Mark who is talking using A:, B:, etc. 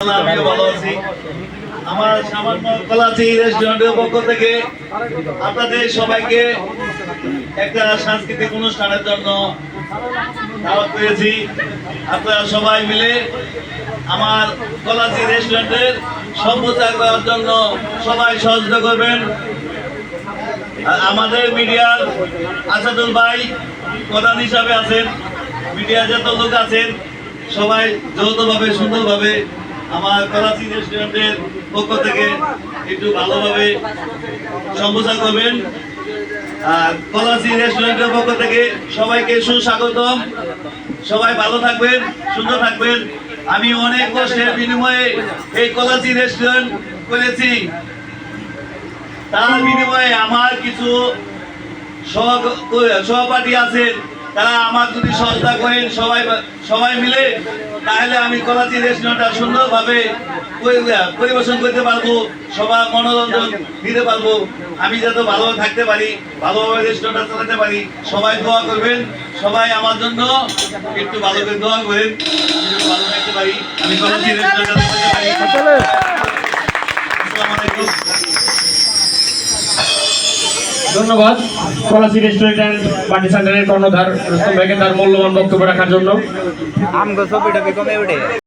A: আমিও ভালো আছি। আমার সামান্য কলাচি রেস্টুরেন্টের পক্ষ থেকে আপনাদের সবাইকে একটা সাংস্কৃতিক অনুষ্ঠানের জন্য দাওয়াত করেছি। আপনারা সবাই মিলে আমার কলাচি রেস্টুরেন্টের সম্প্রচার করার জন্য সবাই সহযোগিতা করবেন। আর আমাদের মিডিয়ার আসাদুল ভাই প্রধান হিসাবে আছেন, মিডিয়া যত লোক আছেন সবাই যৌথভাবে সুন্দরভাবে আমার কলাচি রেস্টুরেন্টের পক্ষ থেকে একটু ভালোভাবে সম্প্রচার করবেন। আর কলাচি রেস্টুরেন্টের পক্ষ থেকে সবাইকে সুস্বাগতম। সবাই ভালো থাকবেন, সুন্দর থাকবেন। আমি অনেক কষ্টের বিনিময়ে এই কলাচি রেস্টুরেন্ট করেছি। তার বিনিময়ে আমার কিছু সহপাঠী আছেন, তারা আমার যদি সহযোগিতা করেন সবাই মিলে, তাহলে আমি কলাচি রেস্টুরেন্টটা সুন্দরভাবে পরিবেশন করতে পারবো, সবার মনোরঞ্জন দিতে পারবো। আমি যাতে ভালোভাবে থাকতে পারি, ভালোভাবে রেস্টুরেন্টটা চালাতে পারি। সবাই দোয়া করবেন, সবাই আমার জন্য একটু ভালো করে দোয়া করেন, আমি যাতে ভালো থাকতে পারি, আমি কলাচি রেস্টুরেন্টটা চালাতে পারি। আসসালামু আলাইকুম।
B: ধন্যবাদ কলাচি রেস্টুরেন্ট অ্যান্ড পার্টি সেন্টারের কর্ণধার রুস্তম ভাইকে তার মূল্যবান বক্তব্য রাখার জন্য।